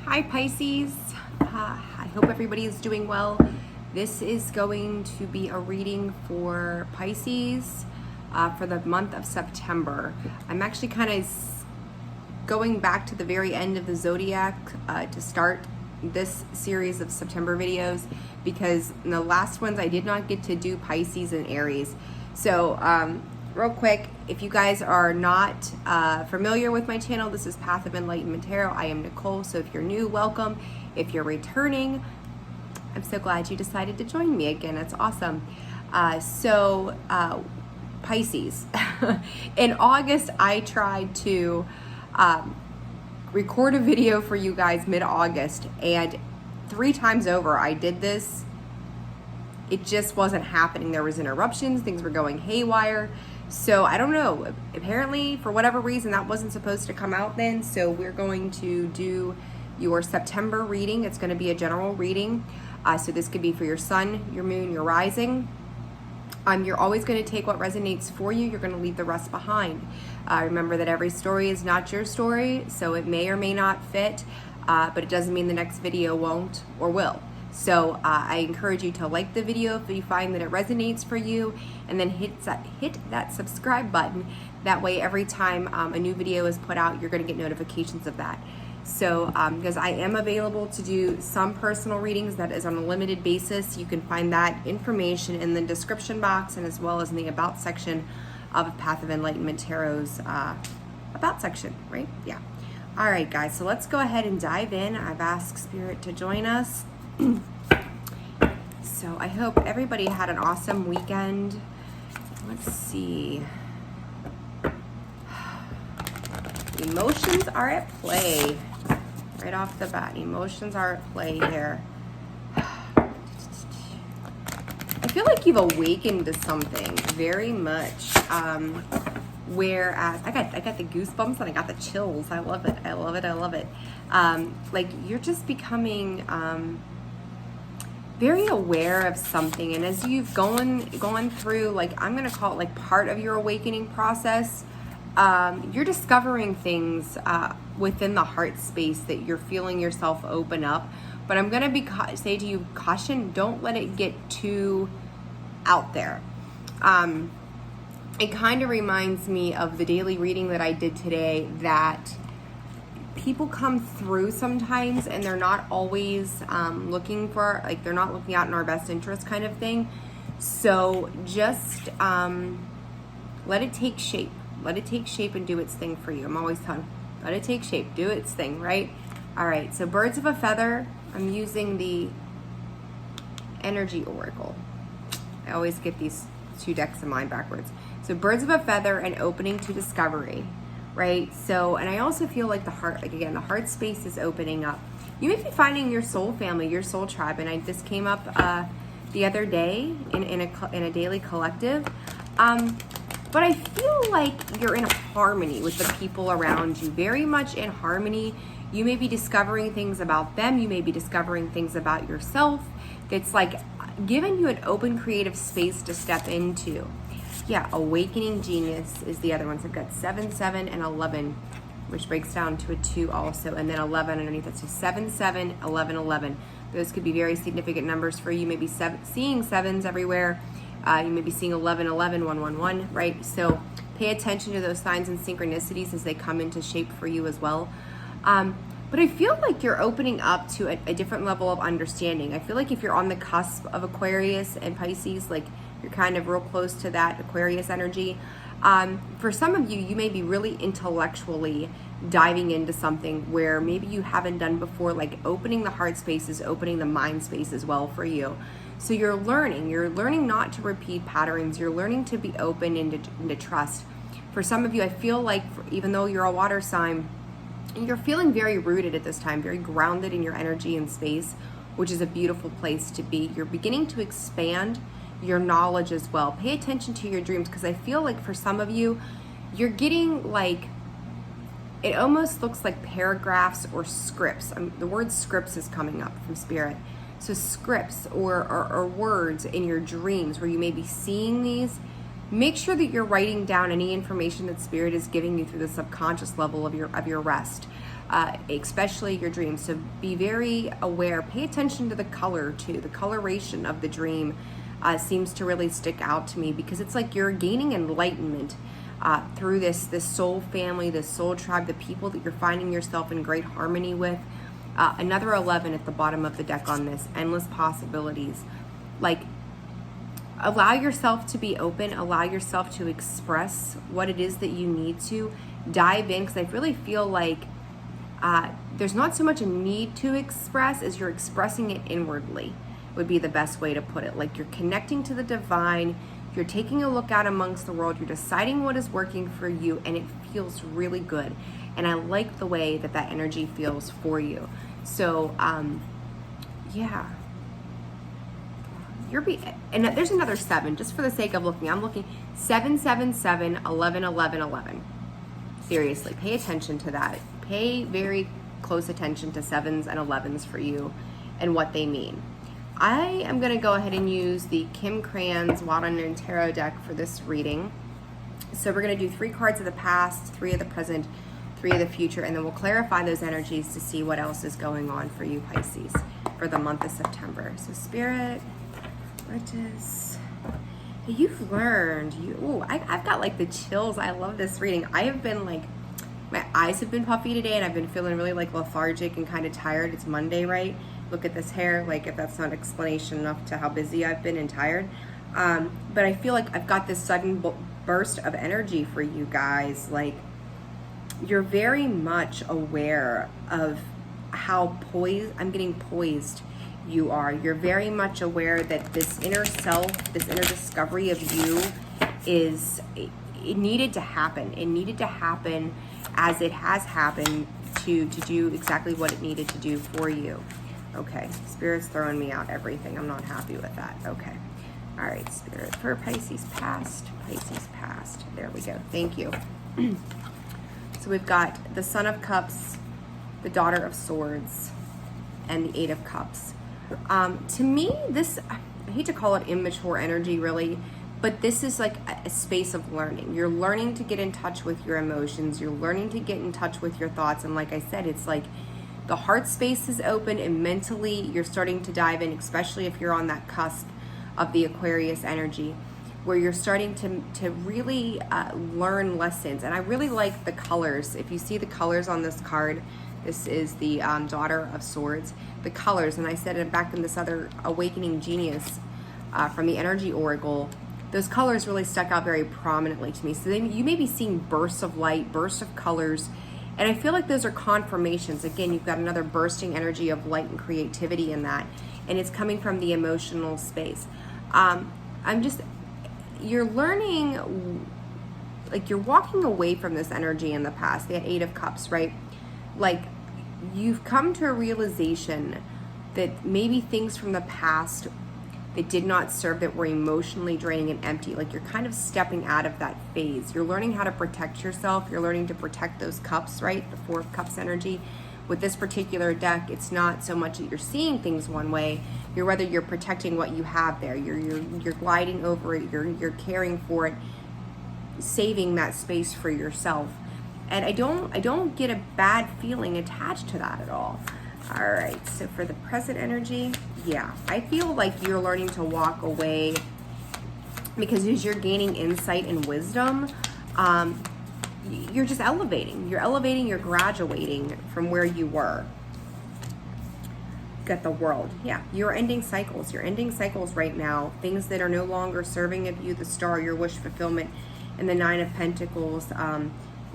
Hi Pisces, I hope everybody is doing well. This is going to be a reading for Pisces for the month of September. I'm actually kind of going back to the very end of the zodiac to start this series of September videos, because in the last ones I did not get to do Pisces and Aries. So real quick, if you guys are not familiar with my channel, this is Path of Enlightenment Tarot. I am Nicole, so if you're new, welcome. If you're returning, I'm so glad you decided to join me again. It's awesome. Pisces. In August, I tried to record a video for you guys mid-August, and 3 times over I did this. It just wasn't happening. There was interruptions, things were going haywire. So I don't know, apparently for whatever reason that wasn't supposed to come out then. So we're going to do your September reading. It's going to be a general reading. So this could be for your sun, your moon, your rising. You're always going to take what resonates for you. You're going to leave the rest behind. Remember that every story is not your story, so it may or may not fit, but it doesn't mean the next video won't or will. So I encourage you to like the video if you find that it resonates for you, and then hit that subscribe button. That way every time a new video is put out, you're going to get notifications of that. So because I am available to do some personal readings, that is on a limited basis. You can find that information in the description box and as well as in the About section of Path of Enlightenment Tarot's About section, right? Yeah. All right, guys, so let's go ahead and dive in. I've asked Spirit to join us. So I hope everybody had an awesome weekend. Let's see. Emotions are at play. Right off the bat, emotions are at play here. I feel like you've awakened to something very much. Whereas I got the goosebumps and I got the chills. I love it. I love it. I love it. Like you're just becoming very aware of something, and as you've gone through, like, I'm gonna call it like part of your awakening process, you're discovering things within the heart space that you're feeling yourself open up. But I'm gonna say to you, caution, don't let it get too out there. It kind of reminds me of the daily reading that I did today, that people come through sometimes and they're not always looking for, like, they're not looking out in our best interest kind of thing. So just let it take shape. Let it take shape and do its thing for you. I'm always telling, let it take shape, do its thing, right? All right, so birds of a feather. I'm using the Energy Oracle. I always get these 2 decks of mine backwards. So birds of a feather and opening to discovery. Right? So, and I also feel like the heart, like again, the heart space is opening up. You may be finding your soul family, your soul tribe, and this came up the other day in a daily collective. But I feel like you're in harmony with the people around you, very much in harmony. You may be discovering things about them. You may be discovering things about yourself. It's like giving you an open creative space to step into. Yeah, Awakening Genius is the other one. So I've got 7, 7, and 11, which breaks down to a 2 also, and then 11 underneath it. So 7, 7, 11, 11. Those could be very significant numbers for you. You may be seeing 7s everywhere. You may be seeing 11, 11, 1, 1, 1, right? So pay attention to those signs and synchronicities as they come into shape for you as well. But I feel like you're opening up to a different level of understanding. I feel like if you're on the cusp of Aquarius and Pisces, like, you're kind of real close to that Aquarius energy. For some of you, you may be really intellectually diving into something where maybe you haven't done before, like opening the heart spaces, opening the mind space as well for you. So you're learning not to repeat patterns. You're learning to be open and to trust. For some of you, I feel like even though you're a water sign, you're feeling very rooted at this time, very grounded in your energy and space, which is a beautiful place to be. You're beginning to expand your knowledge as well. Pay attention to your dreams, because I feel like for some of you, you're getting like, it almost looks like paragraphs or scripts. The word scripts is coming up from Spirit. So scripts or words in your dreams where you may be seeing these make sure that you're writing down any information that Spirit is giving you through the subconscious level of your rest, especially your dreams. So be very aware. Pay attention to the color too. The coloration of the dream seems to really stick out to me, because it's like you're gaining enlightenment through this soul family, this soul tribe, the people that you're finding yourself in great harmony with. Another 11 at the bottom of the deck on this, endless possibilities. Like, allow yourself to be open, allow yourself to express what it is that you need to. Dive in, because I really feel like there's not so much a need to express as you're expressing it inwardly, would be the best way to put it. Like, you're connecting to the divine, you're taking a look out amongst the world, you're deciding what is working for you, and it feels really good. And I like the way that that energy feels for you. So, yeah. And there's another 7, just for the sake of looking. I'm looking 7, 7, 7, 11, 11, 11. Seriously, pay attention to that. Pay very close attention to 7s and 11s for you and what they mean. I am going to go ahead and use the Kim Cran's Wild Unknown Tarot deck for this reading. So we're going to do 3 cards of the past, 3 of the present, 3 of the future, and then we'll clarify those energies to see what else is going on for you, Pisces, for the month of September. So Spirit, Witches, you've learned. I've got like the chills. I love this reading. I have been like, my eyes have been puffy today, and I've been feeling really like lethargic and kind of tired. It's Monday, right? Look at this hair. Like, if that's not explanation enough to how busy I've been and tired. But I feel like I've got this sudden burst of energy for you guys. Like, you're very much aware of how I'm getting poised you are. You're very much aware that this inner self, this inner discovery of you it needed to happen. It needed to happen as it has happened to do exactly what it needed to do for you. Okay, Spirit's throwing me out everything. I'm not happy with that. Okay. All right, Spirit, for Pisces past. There we go. Thank you. So we've got the Son of Cups, the Daughter of Swords, and the 8 of Cups. To me, this, I hate to call it immature energy, really, but this is like a space of learning. You're learning to get in touch with your emotions. You're learning to get in touch with your thoughts. And like I said, it's like the heart space is open, and mentally you're starting to dive in, especially if you're on that cusp of the Aquarius energy, where you're starting to really learn lessons. And I really like the colors. If you see the colors on this card, this is the Daughter of Swords. The colors, and I said it back in this other Awakening Genius from the Energy Oracle, those colors really stuck out very prominently to me. So you may be seeing bursts of light, bursts of colors, and I feel like those are confirmations. Again, you've got another bursting energy of light and creativity in that, and it's coming from the emotional space. You're learning, like, you're walking away from this energy in the past, the 8 of Cups, right? Like, you've come to a realization that maybe things from the past that did not serve, that were emotionally draining and empty. Like, you're kind of stepping out of that phase. You're learning how to protect yourself. You're learning to protect those cups, right? The 4 of Cups energy. With this particular deck, it's not so much that you're seeing things one way. You're protecting what you have there. You're gliding over it. You're caring for it, saving that space for yourself. And I don't get a bad feeling attached to that at all. All right, so for the present energy, yeah, I feel like you're learning to walk away, because as you're gaining insight and wisdom, you're just elevating. You're graduating from where you were. Got the World. Yeah, you're ending cycles. You're ending cycles right now. Things that are no longer serving of you, the Star, your wish fulfillment, and the 9 of Pentacles.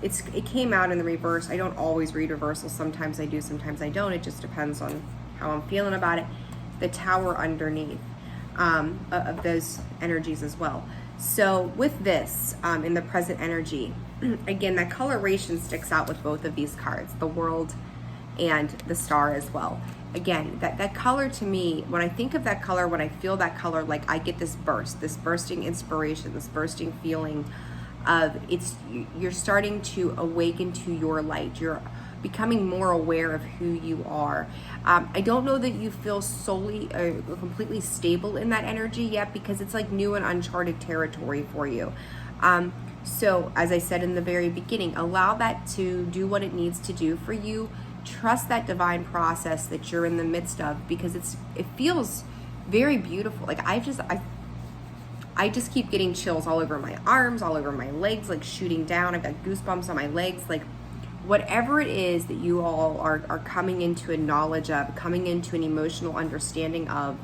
It came out in the reverse. I don't always read reversals. Sometimes I do, sometimes I don't. It just depends on how I'm feeling about it. The Tower underneath of those energies as well. So with this, in the present energy, again, that coloration sticks out with both of these cards, the World and the Star as well. Again, that color to me, when I think of that color, when I feel that color, like, I get this bursting inspiration, this bursting feeling of you're starting to awaken to your light. You're becoming more aware of who you are. I don't know that you feel solely completely stable in that energy yet, because it's like new and uncharted territory for you. So as I said in the very beginning, allow that to do what it needs to do for you. Trust that divine process that you're in the midst of, because it feels very beautiful. Like I just keep getting chills all over my arms, all over my legs, like shooting down. I've got goosebumps on my legs. Like whatever it is that you all are coming into a knowledge of, coming into an emotional understanding of,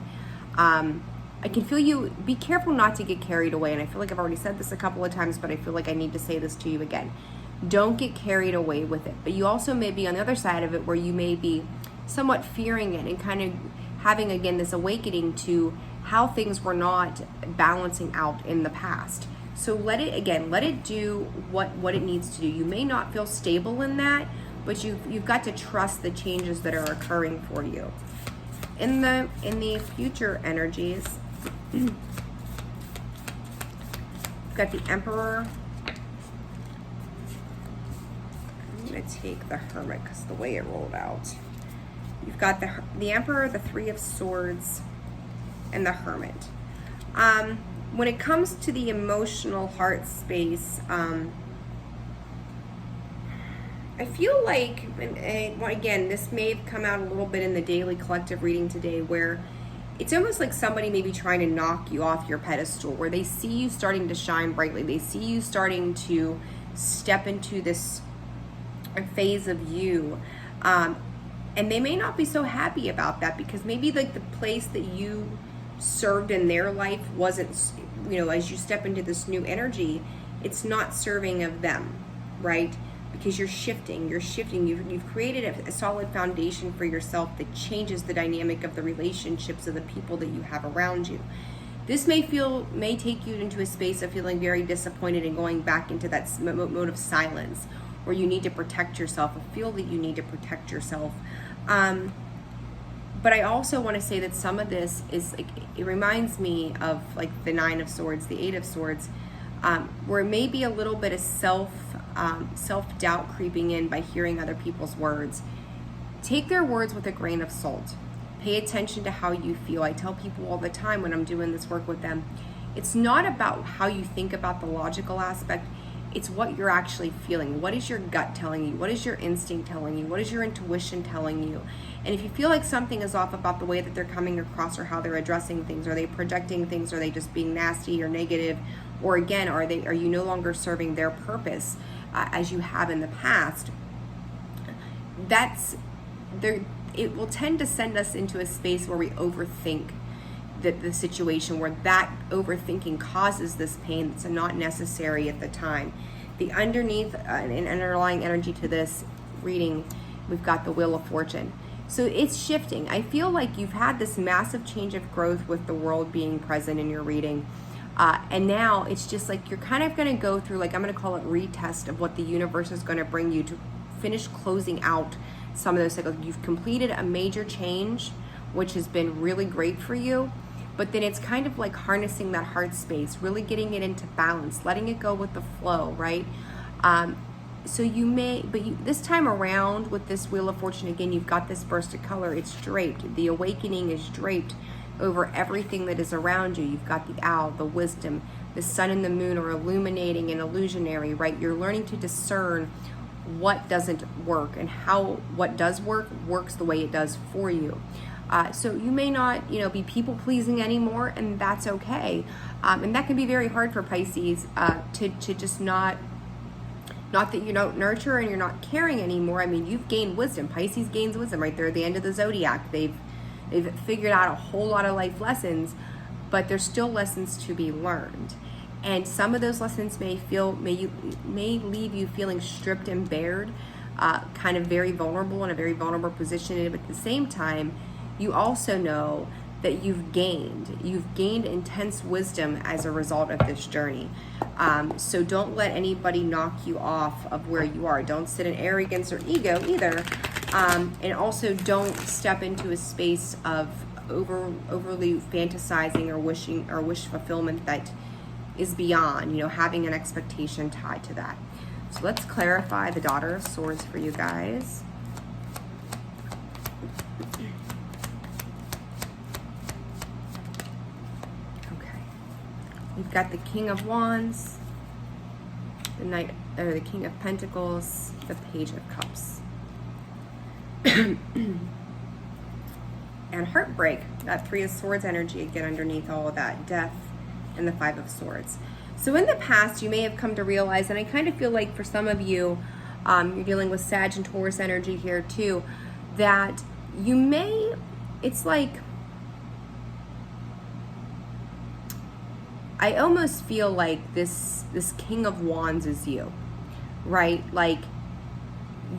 I can feel you. Be careful not to get carried away. And I feel like I've already said this a couple of times, but I feel like I need to say this to you again. Don't get carried away with it. But you also may be on the other side of it, where you may be somewhat fearing it and kind of having, again, this awakening to how things were not balancing out in the past. So let it do what it needs to do. You may not feel stable in that, but you've got to trust the changes that are occurring for you. In the future energies, we've got the Emperor. I'm going to take the Hermit because the way it rolled out. You've got the Emperor, the Three of Swords, and the Hermit. When it comes to the emotional heart space, I feel like, and again, this may have come out a little bit in the daily collective reading today, where it's almost like somebody may be trying to knock you off your pedestal, where they see you starting to shine brightly. They see you starting to step into this phase of you. And they may not be so happy about that, because maybe like the place that you served in their life wasn't, as you step into this new energy, it's not serving of them, right? Because you're shifting, you've created a solid foundation for yourself that changes the dynamic of the relationships of the people that you have around you. This may take you into a space of feeling very disappointed and going back into that mode of silence, where you need to protect yourself, or feel that you need to protect yourself. But I also want to say that some of this is like, it reminds me of like the Nine of Swords, the Eight of Swords, where it may be a little bit of self-doubt creeping in by hearing other people's words. Take their words with a grain of salt. Pay attention to how you feel. I tell people all the time when I'm doing this work with them, it's not about how you think about the logical aspect. It's what you're actually feeling. What is your gut telling you? What is your instinct telling you? What is your intuition telling you? And if you feel like something is off about the way that they're coming across, or how they're addressing things, are they projecting things, are they just being nasty or negative, or again, are you no longer serving their purpose as you have in the past? It will tend to send us into a space where we overthink the situation, where that overthinking causes this pain that's not necessary at the time. The underneath and underlying energy to this reading, we've got the Wheel of Fortune. So it's shifting. I feel like you've had this massive change of growth with the world being present in your reading. And now it's just like you're kind of going to go through, like, I'm going to call it retest of what the universe is going to bring you to finish closing out some of those cycles. You've completed a major change, which has been really great for you. But then it's kind of like harnessing that heart space, really getting it into balance, letting it go with the flow, right? So this time around with this Wheel of Fortune, again, you've got this burst of color. It's draped. The awakening is draped over everything that is around you. You've got the owl, the wisdom, the sun and the moon are illuminating and illusionary, right? You're learning to discern what doesn't work and how what does work works the way it does for you. So you may not, be people pleasing anymore, and that's okay. And that can be very hard for Pisces to just not that you don't nurture and you're not caring anymore. I mean, you've gained wisdom. Pisces gains wisdom, right? They're at the end of the zodiac. They've figured out a whole lot of life lessons, but there's still lessons to be learned. And some of those lessons may leave you feeling stripped and bared, kind of very vulnerable, in a very vulnerable position. But at the same time, you also know that you've gained intense wisdom as a result of this journey. So don't let anybody knock you off of where you are. Don't sit in arrogance or ego either. And also don't step into a space of overly fantasizing or wish fulfillment that is beyond, having an expectation tied to that. So let's clarify the Daughter of Swords for you guys. Okay. We've got the King of Wands, the Knight, or the King of Pentacles, the Page of Cups. And heartbreak, that Three of Swords energy again underneath all of that, death, and the Five of Swords. So in the past, you may have come to realize, and I kind of feel like for some of you, you're dealing with Sag and Taurus energy here too, that you may, it's like, I almost feel like this King of Wands is you, right? Like,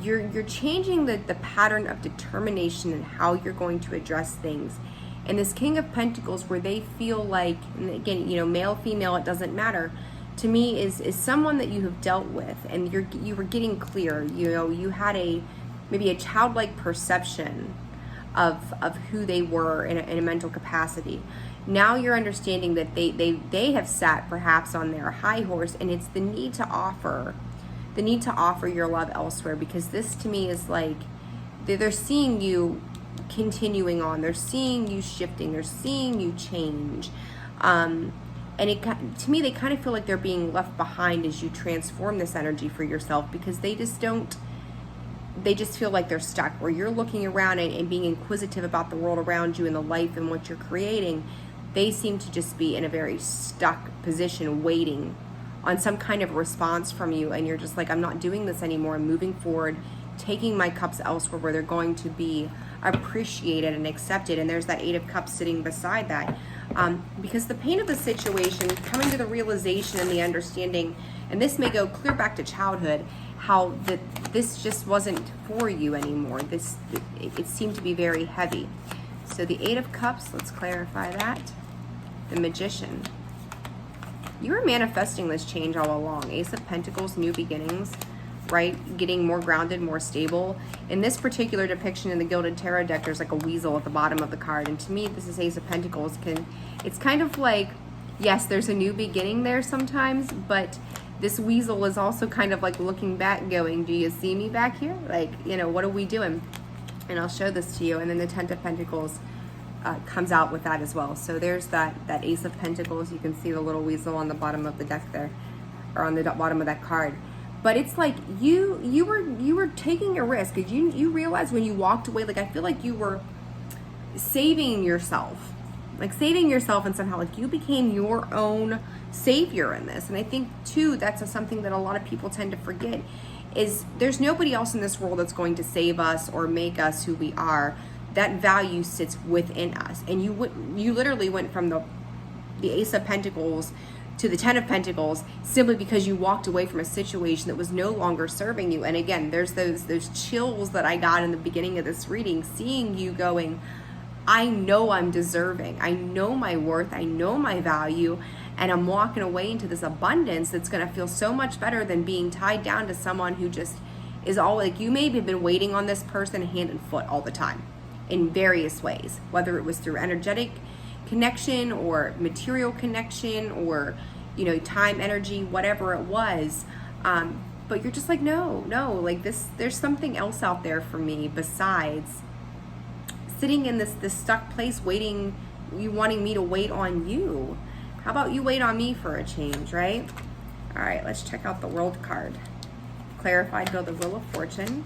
you're changing the pattern of determination and how you're going to address things. And this King of Pentacles, where they feel like, and again, you know, male, female, it doesn't matter, to me is someone that you have dealt with, and you were getting clear. You know, you had maybe a childlike perception of who they were in a mental capacity. Now you're understanding that they have sat perhaps on their high horse, and it's the need to offer your love elsewhere, because this to me is like they're seeing you continuing on, they're seeing you shifting, they're seeing you change, and to me they kind of feel like they're being left behind as you transform this energy for yourself, because they just feel like they're stuck, where you're looking around and being inquisitive about the world around you and the life and what you're creating. They seem to just be in a very stuck position, waiting on some kind of response from you, and you're just like, I'm not doing this anymore, I'm moving forward, taking my cups elsewhere where they're going to be appreciated and accepted. And there's that Eight of Cups sitting beside that, because the pain of the situation, coming to the realization and the understanding, and this may go clear back to childhood, how this just wasn't for you anymore. It seemed to be very heavy. So the Eight of Cups, let's clarify that. The Magician. You were manifesting this change all along. Ace of Pentacles, new beginnings, right? Getting more grounded, more stable. In this particular depiction in the Gilded Tarot deck, there's like a weasel at the bottom of the card. And to me, this is Ace of Pentacles. It's kind of like, yes, there's a new beginning there sometimes, but this weasel is also kind of like looking back going, do you see me back here? Like, you know, what are we doing? And I'll show this to you. And then the Ten of Pentacles comes out with that as well. So there's that Ace of Pentacles. You can see the little weasel on the bottom of the deck there, or on the bottom of that card. But it's like you were taking a risk, because you realized when you walked away, like I feel like you were saving yourself, and somehow like you became your own savior in this. And I think too, that's something that a lot of people tend to forget, is there's nobody else in this world that's going to save us or make us who we are. That value sits within us. And you literally went from the Ace of Pentacles to the Ten of Pentacles simply because you walked away from a situation that was no longer serving you. And again, there's those chills that I got in the beginning of this reading, seeing you going, I know I'm deserving, I know my worth, I know my value, and I'm walking away into this abundance that's going to feel so much better than being tied down to someone who just is all like, you may have been waiting on this person hand and foot all the time in various ways, whether it was through energetic connection or material connection or, you know, time, energy, whatever it was. But you're just like, no, like this, there's something else out there for me besides sitting in this stuck place waiting, you wanting me to wait on you. How about you wait on me for a change, right? All right, let's check out the World card. Clarified, go the Wheel of Fortune.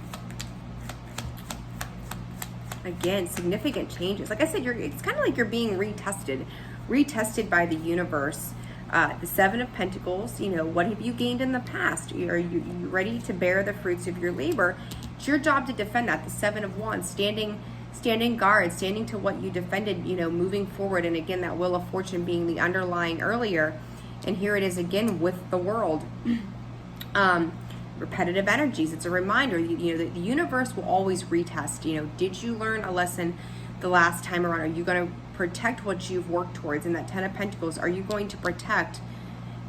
Again, significant changes. Like I said, it's kind of like you're being retested by the universe. The Seven of Pentacles, you know, what have you gained in the past? Are you ready to bear the fruits of your labor? It's your job to defend that. The Seven of Wands, standing guard, standing to what you defended, you know, moving forward. And again, that Wheel of Fortune being the underlying earlier. And here it is again with the World. Repetitive energies. It's a reminder, you know, the universe will always retest. You know, did you learn a lesson the last time around? Are you going to protect what you've worked towards? In that Ten of Pentacles, are you going to protect,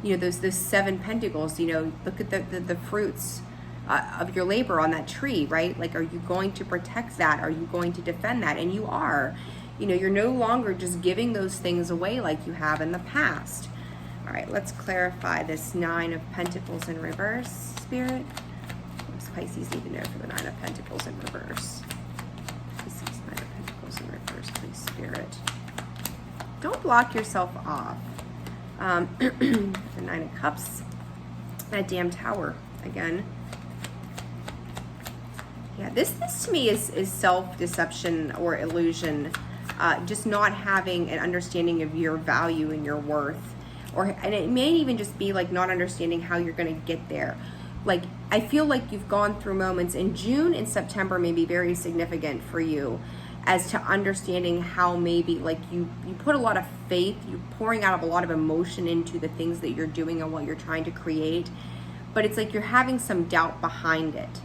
you know, those Seven Pentacles? You know, look at the fruits of your labor on that tree, right? Like, are you going to protect that? Are you going to defend that? And you are. You know, you're no longer just giving those things away like you have in the past. All right, let's clarify this Nine of Pentacles in reverse, Spirit. What does Pisces need to know for the Nine of Pentacles in reverse? Pisces, Nine of Pentacles in reverse, please, Spirit. Don't block yourself off. The Nine of Cups, that damn Tower again. Yeah, this to me is self-deception or illusion. Just not having an understanding of your value and your worth. And it may even just be like not understanding how you're going to get there. Like, I feel like you've gone through moments in June and September may be very significant for you as to understanding how maybe like you put a lot of faith, you're pouring out a lot of emotion into the things that you're doing and what you're trying to create. But it's like you're having some doubt behind it.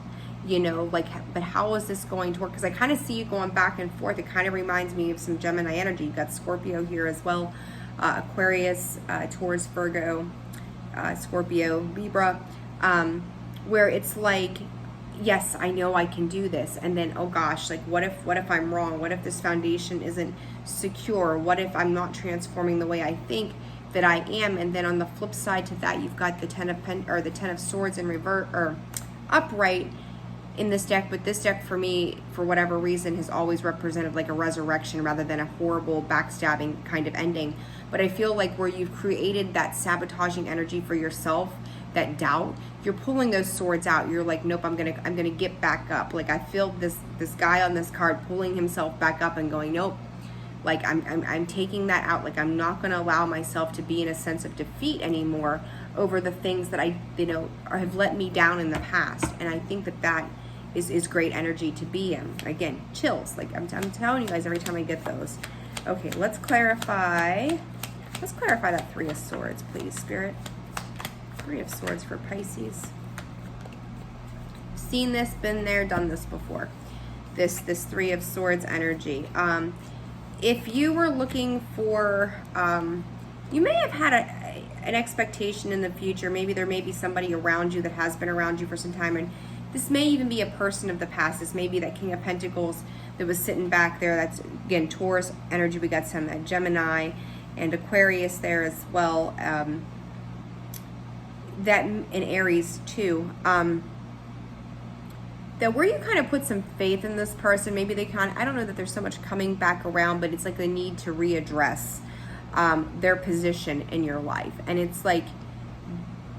You know, like, but how is this going to work? Because I kind of see you going back and forth. It kind of reminds me of some Gemini energy. You've got Scorpio here as well. Aquarius, Taurus, Virgo, Scorpio, Libra, where it's like, yes, I know I can do this. And then, oh gosh, like what if I'm wrong? What if this foundation isn't secure? What if I'm not transforming the way I think that I am? And then on the flip side to that, you've got the Ten of Swords in reverse or upright in this deck, but this deck for me, for whatever reason, has always represented like a resurrection rather than a horrible backstabbing kind of ending. But I feel like where you've created that sabotaging energy for yourself, that doubt, you're pulling those swords out. You're like, nope, I'm gonna get back up. Like I feel this guy on this card pulling himself back up and going, nope. Like I'm taking that out. Like I'm not gonna allow myself to be in a sense of defeat anymore over the things that I, have let me down in the past. And I think that is great energy to be in. Again, chills. Like I'm telling you guys every time I get those. Okay, let's clarify that Three of Swords, please, Spirit. Three of Swords for Pisces. Seen this, been there, done this before. This Three of Swords energy. If you were looking for, you may have had an expectation in the future. Maybe there may be somebody around you that has been around you for some time, and this may even be a person of the past. This may be that King of Pentacles that was sitting back there. That's, again, Taurus energy. We got some Gemini and Aquarius there as well. That in Aries too. That where you kind of put some faith in this person, maybe they I don't know that there's so much coming back around, but it's like the need to readdress their position in your life. And it's like,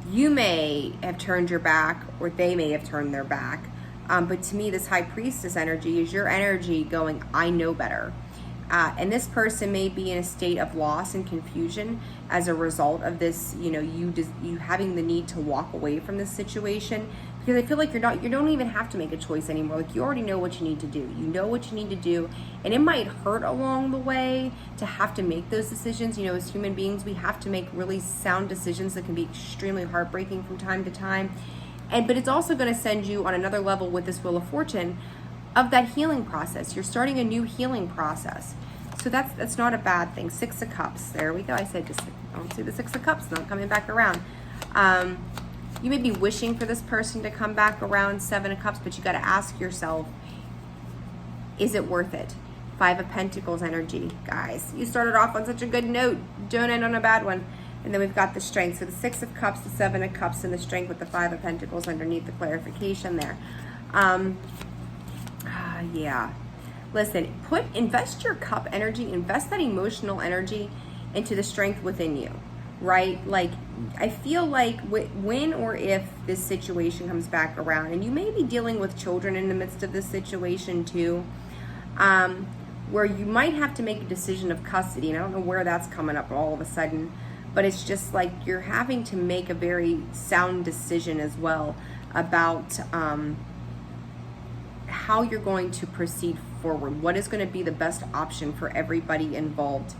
you may have turned your back or they may have turned their back. But to me, this High Priestess energy is your energy going, I know better. And this person may be in a state of loss and confusion as a result of this, you having the need to walk away from this situation. Because I feel like you don't even have to make a choice anymore. Like you already know what you need to do. You know what you need to do. And it might hurt along the way to have to make those decisions. As human beings, we have to make really sound decisions that can be extremely heartbreaking from time to time. But it's also going to send you on another level with this Wheel of Fortune of that healing process. You're starting a new healing process. So that's not a bad thing. Six of Cups. There we go. I said just don't see the Six of Cups not coming back around. You may be wishing for this person to come back around. Seven of Cups, but you got to ask yourself, is it worth it? Five of Pentacles energy, guys. You started off on such a good note. Don't end on a bad one. And then we've got the Strength. So the Six of Cups, the Seven of Cups, and the Strength with the Five of Pentacles underneath the clarification there. Yeah. Listen, invest your cup energy, invest that emotional energy into the strength within you, right? Like, I feel like when or if this situation comes back around, and you may be dealing with children in the midst of this situation too, where you might have to make a decision of custody, and I don't know where that's coming up all of a sudden, but it's just like you're having to make a very sound decision as well about how you're going to proceed forward. What is going to be the best option for everybody involved?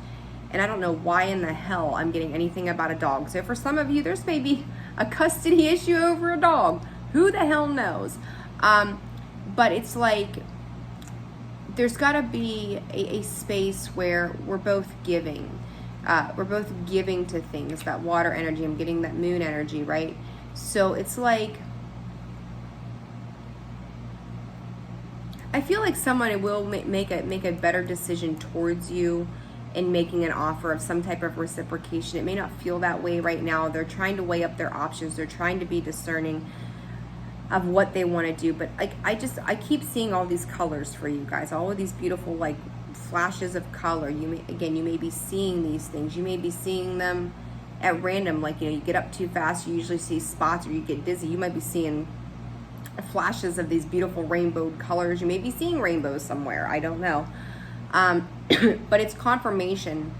And I don't know why in the hell I'm getting anything about a dog. So for some of you, there's maybe a custody issue over a dog. Who the hell knows? But it's like there's got to be a space where we're both giving. We're both giving to things. That water energy, I'm getting that moon energy, right? So it's like, I feel like someone will make a better decision towards you in making an offer of some type of reciprocation. It may not feel that way right now. They're trying to weigh up their options. They're trying to be discerning of what they want to do. But like, I keep seeing all these colors for you guys, all of these beautiful like flashes of color. You may be seeing these things. You may be seeing them at random, like, you get up too fast, you usually see spots, or you get dizzy. You might be seeing flashes of these beautiful rainbow colors. You may be seeing rainbows somewhere, I don't know. But it's confirmation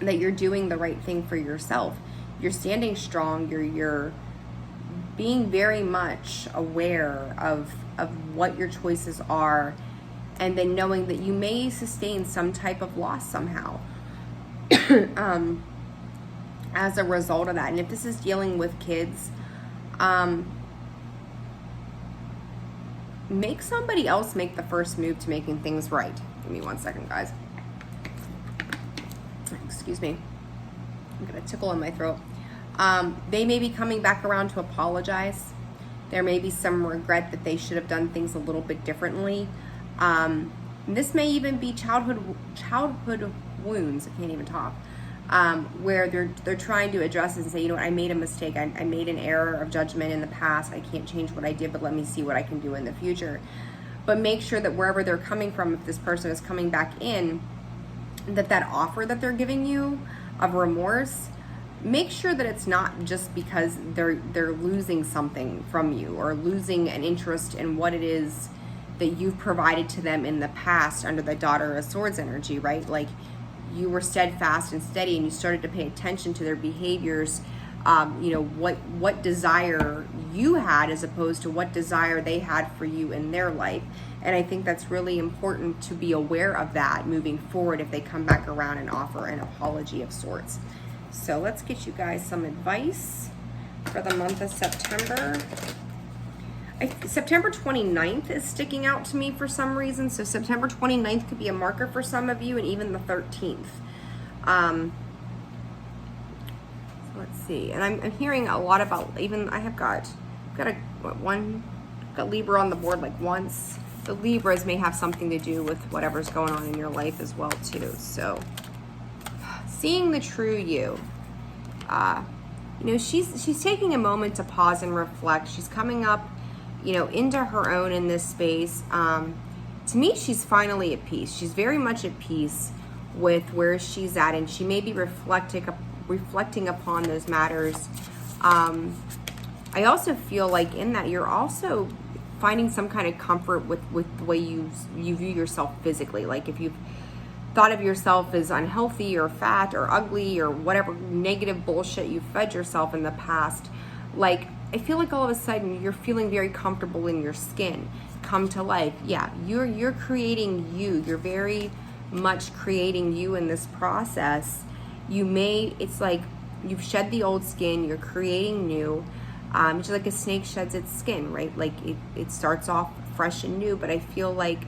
that you're doing the right thing for yourself. You're standing strong. You're being very much aware of what your choices are, and then knowing that you may sustain some type of loss somehow as a result of that. And if this is dealing with kids, make somebody else make the first move to making things right. Give me 1 second, guys. Excuse me. I'm gonna tickle in my throat. They may be coming back around to apologize. There may be some regret that they should have done things a little bit differently. This may even be childhood wounds. I can't even talk. Where they're trying to address it and say, I made a mistake. I made an error of judgment in the past. I can't change what I did, but let me see what I can do in the future. But make sure that wherever they're coming from, if this person is coming back in, that offer that they're giving you of remorse, make sure that it's not just because they're losing something from you, or losing an interest in what it is that you've provided to them in the past under the Daughter of Swords energy, right? Like, you were steadfast and steady, and you started to pay attention to their behaviors, what desire you had as opposed to what desire they had for you in their life. And I think that's really important to be aware of that moving forward if they come back around and offer an apology of sorts. So let's get you guys some advice for the month of September. September 29th is sticking out to me for some reason. So September 29th could be a marker for some of you, and even the 13th. So let's see. And I'm hearing a lot about, even I've got Libra on the board like once. The Libras may have something to do with whatever's going on in your life as well too. So seeing the true you. She's taking a moment to pause and reflect. She's coming up into her own in this space. To me, she's finally at peace. She's very much at peace with where she's at, and she may be reflecting upon those matters. I also feel like in that you're also finding some kind of comfort with the way you view yourself physically. Like, if you've thought of yourself as unhealthy or fat or ugly or whatever negative bullshit you fed yourself in the past, like, I feel like all of a sudden you're feeling very comfortable in your skin. Come to life. Yeah, you're creating you. You're very much creating you in this process. It's like you've shed the old skin, you're creating new. Just like a snake sheds its skin, right? Like it starts off fresh and new, but I feel like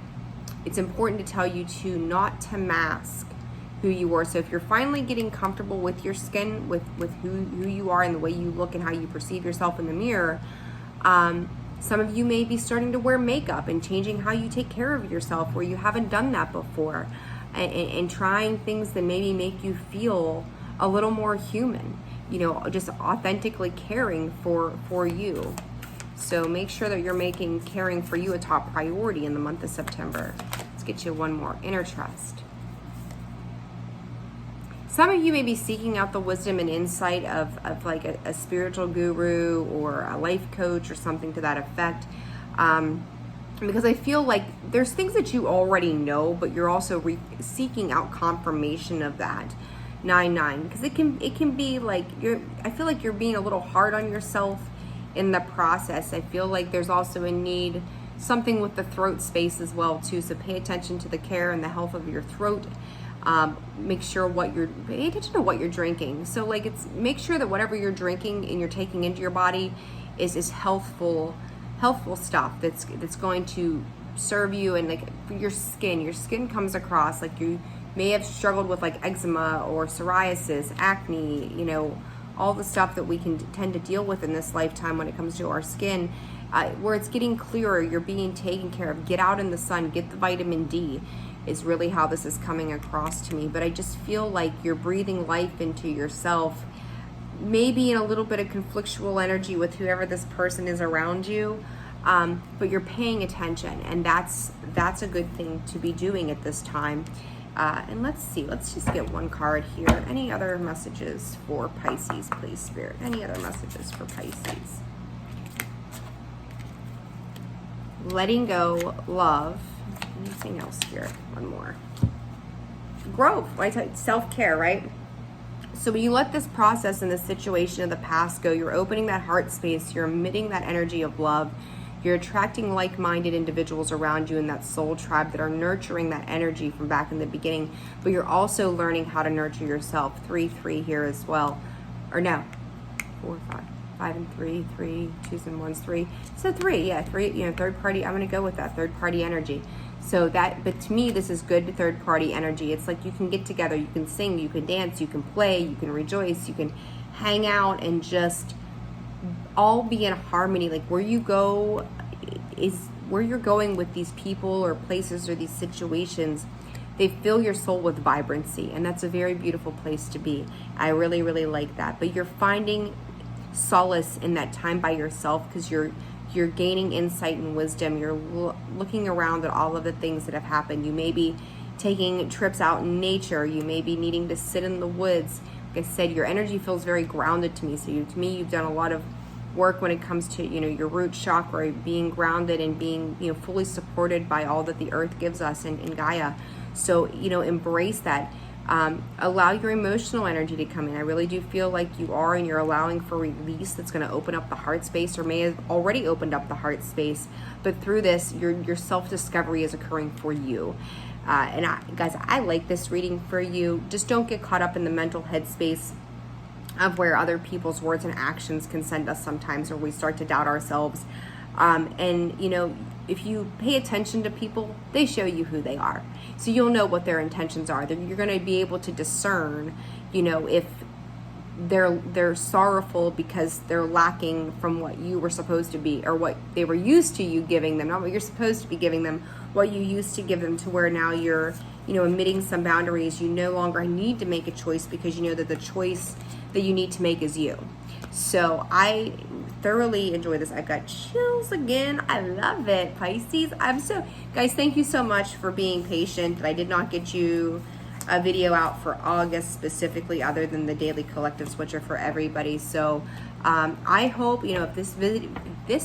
it's important to tell you not to mask who you are. So if you're finally getting comfortable with your skin, with who you are and the way you look and how you perceive yourself in the mirror, some of you may be starting to wear makeup and changing how you take care of yourself where you haven't done that before, and trying things that maybe make you feel a little more human, just authentically caring for you. So make sure that you're making caring for you a top priority in the month of September. Let's get you one more. Inner trust. Some of you may be seeking out the wisdom and insight of like a spiritual guru or a life coach or something to that effect. Because I feel like there's things that you already know, but you're also seeking out confirmation of that. 9-9, because it can be like I feel like you're being a little hard on yourself in the process. I feel like there's also a need, something with the throat space as well too. So pay attention to the care and the health of your throat. Make sure pay attention to what you're drinking. So like make sure that whatever you're drinking and you're taking into your body is healthful stuff that's going to serve you. And like for your skin comes across like you may have struggled with like eczema or psoriasis, acne, all the stuff that we can tend to deal with in this lifetime when it comes to our skin. where it's getting clearer, you're being taken care of. Get out in the sun, get the vitamin D is really how this is coming across to me. But I just feel like you're breathing life into yourself, maybe in a little bit of conflictual energy with whoever this person is around you, but you're paying attention, and that's a good thing to be doing at this time. And let's see, let's just get one card here. Any other messages for Pisces, please, Spirit? Any other messages for Pisces? Letting go, love. Anything else, Spirit? One more. Growth, self-care, right? So when you let this process and this situation of the past go, you're opening that heart space, you're emitting that energy of love, you're attracting like-minded individuals around you in that soul tribe that are nurturing that energy from back in the beginning, but you're also learning how to nurture yourself. 3 here as well. Or no, 4, 5 and 3, 2s and 1s, 3. So 3, yeah, 3, third party, I'm going to go with that third party energy. So but to me, this is good third party energy. It's like you can get together, you can sing, you can dance, you can play, you can rejoice, you can hang out and just all be in harmony. Like where you go is where you're going with these people or places or these situations. They fill your soul with vibrancy, and that's a very beautiful place to be. I really, really like that. But you're finding solace in that time by yourself because you're gaining insight and wisdom. You're looking around at all of the things that have happened. You may be taking trips out in nature. You may be needing to sit in the woods. Like I said, your energy feels very grounded to me. So to me, you've done a lot of work when it comes to, your root chakra, being grounded and being, fully supported by all that the earth gives us in Gaia. So, embrace that. Allow your emotional energy to come in. I really do feel like you are, and you're allowing for release that's going to open up the heart space, or may have already opened up the heart space. But through this, your self-discovery is occurring for you. Guys, I like this reading for you. Just don't get caught up in the mental headspace of where other people's words and actions can send us sometimes, or we start to doubt ourselves. If you pay attention to people, they show you who they are. So you'll know what their intentions are. You're going to be able to discern, if they're sorrowful because they're lacking from what you were supposed to be, or what they were used to you giving them, not what you're supposed to be giving them, what you used to give them, to where now you're, emitting some boundaries. You no longer need to make a choice because you know that the choice that you need to make is you. So I thoroughly enjoy this. I've got chills again. I love it, Pisces. Guys, thank you so much for being patient that I did not get you a video out for August specifically, other than the daily collective switcher for everybody. So I hope, if this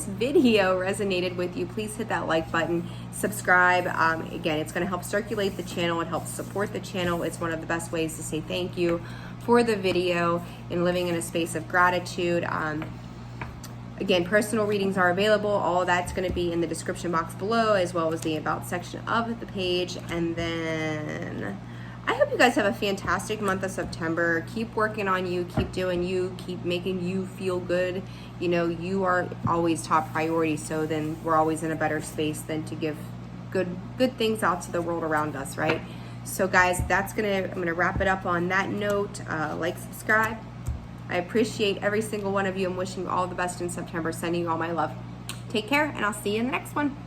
video resonated with you, please hit that like button, subscribe. Again, it's going to help circulate the channel. It helps support the channel. It's one of the best ways to say thank you for the video and living in a space of gratitude. Again, personal readings are available. All of that's going to be in the description box below, as well as the about section of the page. And then I hope you guys have a fantastic month of September. Keep working on you, keep doing you, keep making you feel good. You are always top priority, so then we're always in a better space than to give good things out to the world around us, right? So guys, I'm gonna wrap it up on that note. Like, subscribe. I appreciate every single one of you. I'm wishing you all the best in September, sending you all my love. Take care, and I'll see you in the next one.